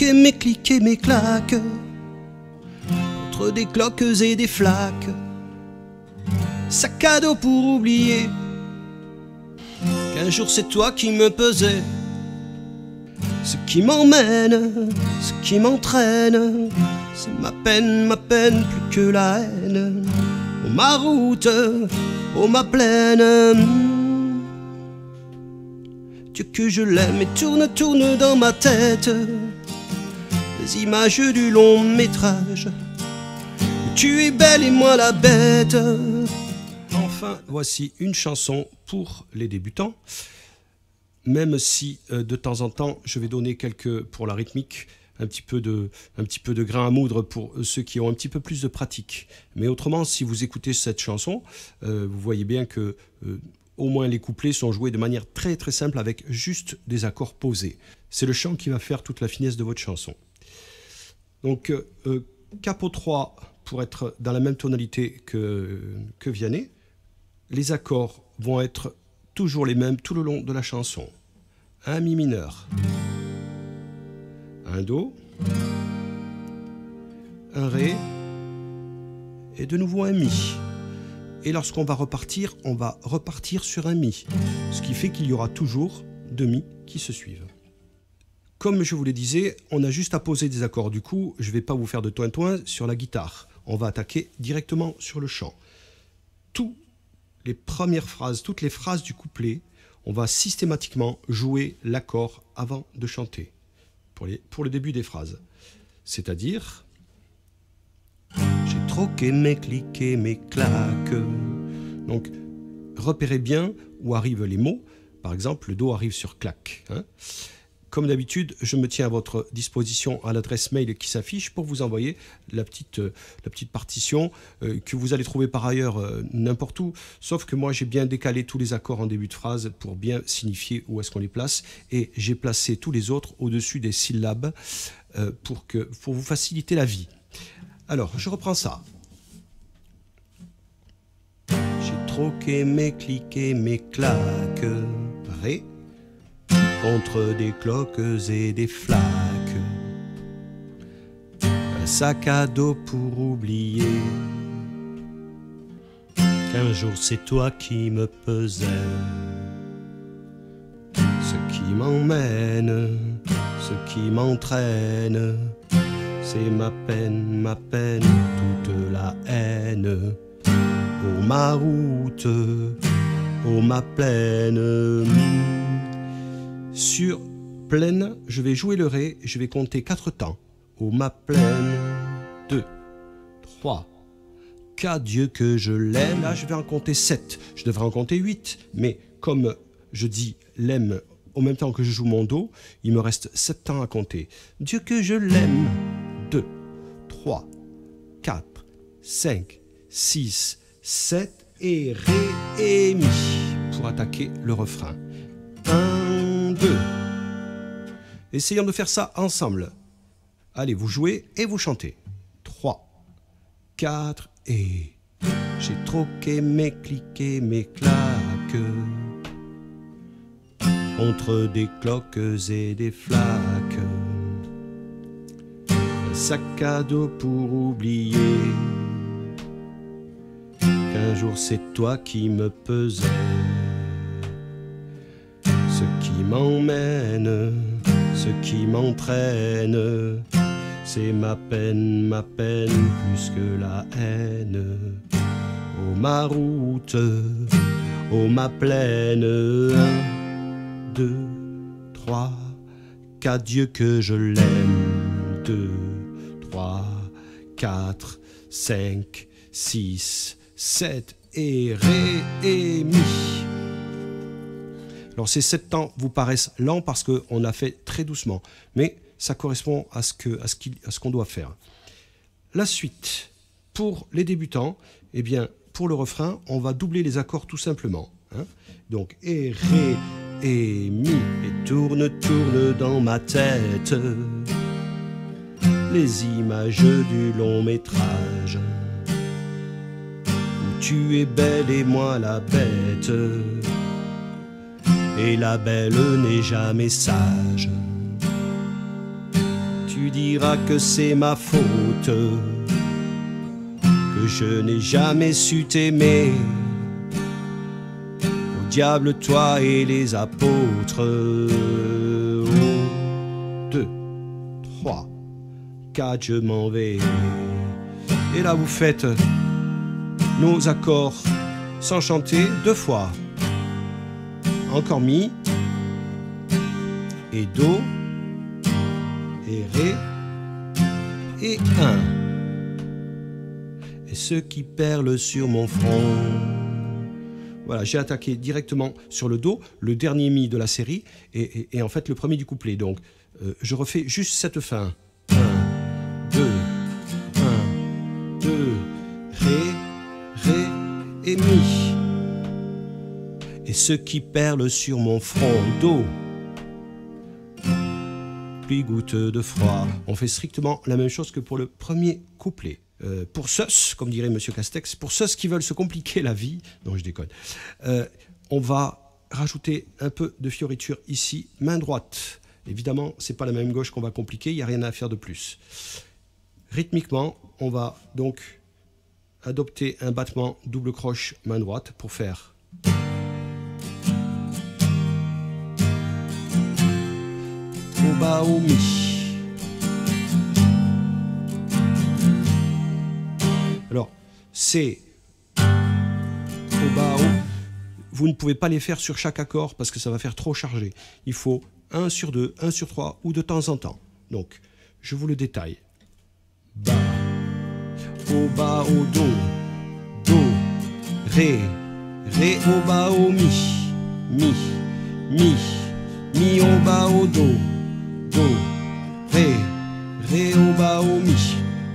troqué mes clics et mes claques entre des cloques et des flaques. Sac à dos pour oublier qu'un jour c'est toi qui me pesais. Ce qui m'emmène, ce qui m'entraîne, c'est ma peine plus que la haine. Oh ma route, oh ma plaine. Dieu que je l'aime et tourne dans ma tête les images du long métrage. Tu es belle et moi la bête. Enfin, voici une chanson pour les débutants. Même si de temps en temps, je vais donner pour la rythmique, un petit peu de grain à moudre pour ceux qui ont un petit peu plus de pratique. Mais autrement, si vous écoutez cette chanson, vous voyez bien que au moins les couplets sont joués de manière très très simple avec juste des accords posés. C'est le chant qui va faire toute la finesse de votre chanson. Donc, Capo 3 pour être dans la même tonalité que Vianney. Les accords vont être toujours les mêmes tout le long de la chanson. Un Mi mineur, un Do, un Ré et de nouveau un Mi. Et lorsqu'on va repartir, on va repartir sur un Mi. Ce qui fait qu'il y aura toujours deux Mi qui se suivent. Comme je vous le disais, on a juste à poser des accords. Du coup, je ne vais pas vous faire de toin-toin sur la guitare. On va attaquer directement sur le chant. Toutes les phrases du couplet, on va systématiquement jouer l'accord avant de chanter. Pour le début des phrases. C'est-à-dire... J'ai troqué mes clics et mes claques. Donc, repérez bien où arrivent les mots. Par exemple, le Do arrive sur claque. Comme d'habitude, je me tiens à votre disposition à l'adresse mail qui s'affiche pour vous envoyer la petite partition que vous allez trouver par ailleurs n'importe où. Sauf que moi, j'ai bien décalé tous les accords en début de phrase pour bien signifier où est-ce qu'on les place. Et j'ai placé tous les autres au-dessus des syllabes pour vous faciliter la vie. Alors, je reprends ça. J'ai troqué mes clics et mes claques. Ré. Contre des cloques et des flaques. Un sac à dos pour oublier qu'un jour c'est toi qui me pesais. Ce qui m'emmène, ce qui m'entraîne, c'est ma peine, toute la haine. Oh ma route, oh ma plaine. Sur pleine, je vais jouer le Ré, je vais compter 4 temps. Oh ma plaine, 2, 3, 4, Dieu que je l'aime. Là, je vais en compter 7. Je devrais en compter 8, mais comme je dis l'aime en même temps que je joue mon Do, il me reste 7 temps à compter. Dieu que je l'aime, 2, 3, 4, 5, 6, 7 et Ré et Mi pour attaquer le refrain. 1, 2. Essayons de faire ça ensemble. Allez, vous jouez et vous chantez. 3, 4 et... J'ai troqué mes clics et mes claques contre des cloques et des flaques. Un sac à dos pour oublier qu'un jour c'est toi qui me pesais. Ce qui m'emmène, ce qui m'entraîne, c'est ma peine plus que la haine. Oh ma route, oh ma plaine. 1, 2, 3, 4, Dieu que je l'aime. 2, 3, 4, 5, 6, 7 et Ré et Mi. Alors ces 7 temps vous paraissent lents parce qu'on a fait très doucement, mais ça correspond à ce qu'on doit faire. La suite, pour les débutants, eh bien, pour le refrain, on va doubler les accords tout simplement. Donc, et Ré, et Mi, et tourne dans ma tête les images du long métrage où tu es belle et moi la bête. Et la belle n'est jamais sage. Tu tu diras que c'est ma faute, que je n'ai jamais su t'aimer. Au diable toi et les apôtres. 2, 3, 4, je m'en vais. Et là vous faites nos accords sans chanter 2 fois. Encore mi et do et ré et 1. Et ce qui perle sur mon front. Voilà, j'ai attaqué directement sur le do, le dernier mi de la série et en fait le premier du couplet. Donc je refais juste cette fin. 1, 2, 1, 2, ré et mi. Et ce qui perle sur mon front, do, pluie goutte de froid. On fait strictement la même chose que pour le premier couplet. Pour ceux, comme dirait Monsieur Castex, pour ceux qui veulent se compliquer la vie, non je déconne, on va rajouter un peu de fioriture ici, main droite. Évidemment, c'est pas la même gauche qu'on va compliquer, il n'y a rien à faire de plus. Rythmiquement, on va donc adopter un battement double croche main droite pour faire au bas au mi. Alors c'est au bas au. Vous ne pouvez pas les faire sur chaque accord parce que ça va faire trop chargé. Il faut 1 sur 2, 1 sur 3 ou de temps en temps. Donc je vous le détaille. Bas, au bas au do, do, ré, ré au bas au mi, mi, mi, mi au bas au do, do, ré, ré au bas au mi.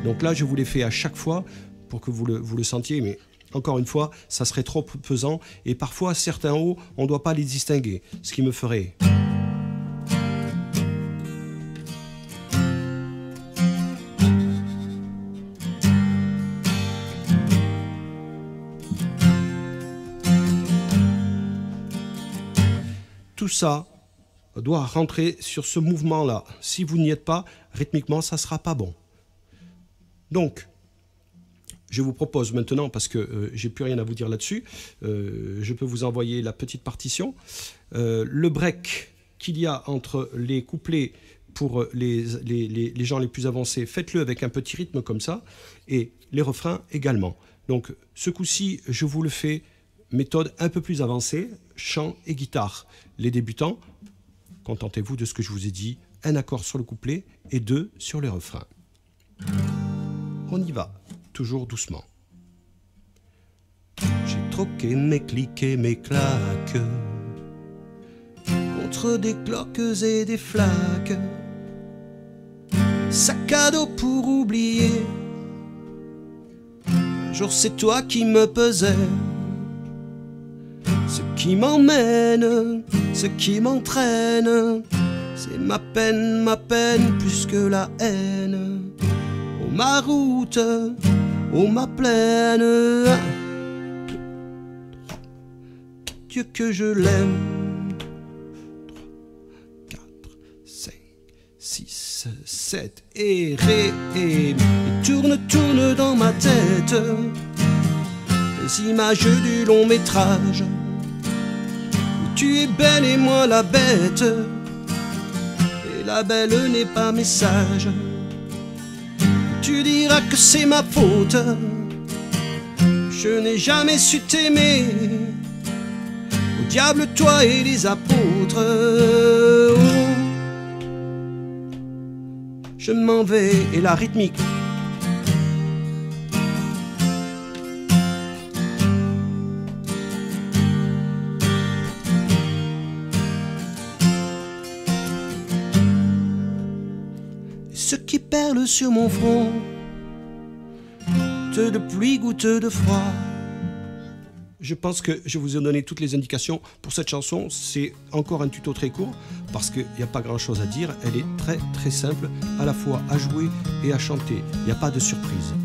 Donc là je vous les fais à chaque fois pour que vous le sentiez, mais encore une fois ça serait trop pesant et parfois certains hauts on ne doit pas les distinguer, ce qui me ferait tout ça doit rentrer sur ce mouvement-là. Si vous n'y êtes pas, rythmiquement, ça ne sera pas bon. Donc, je vous propose maintenant, parce que j'ai plus rien à vous dire là-dessus, je peux vous envoyer la petite partition. Le break qu'il y a entre les couplets pour les gens les plus avancés, faites-le avec un petit rythme comme ça, et les refrains également. Donc, ce coup-ci, je vous le fais méthode un peu plus avancée, chant et guitare. Les débutants, contentez-vous de ce que je vous ai dit, un accord sur le couplet et 2 sur le refrain. On y va, toujours doucement. J'ai troqué mes clics et mes claques contre des cloques et des flaques. Sac à dos pour oublier. Un jour c'est toi qui me pesais. Ce qui m'emmène, ce qui m'entraîne, c'est ma peine plus que la haine. Oh ma route, oh ma plaine, Dieu que je l'aime. 3, 4, 5, 6, 7 et ré et tourne, tourne dans ma tête les images du long métrage. Tu es belle et moi la bête, et la belle n'est pas mes sages. Tu diras que c'est ma faute, je n'ai jamais su t'aimer. Au diable toi et les apôtres. Oh, je m'en vais et la rythmique. Ce qui perle sur mon front, goutte de pluie, goutte de froid. Je pense que je vous ai donné toutes les indications pour cette chanson. C'est encore un tuto très court parce qu'il n'y a pas grand chose à dire. Elle est très très simple à la fois à jouer et à chanter. Il n'y a pas de surprise.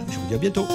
Je vous dis à bientôt.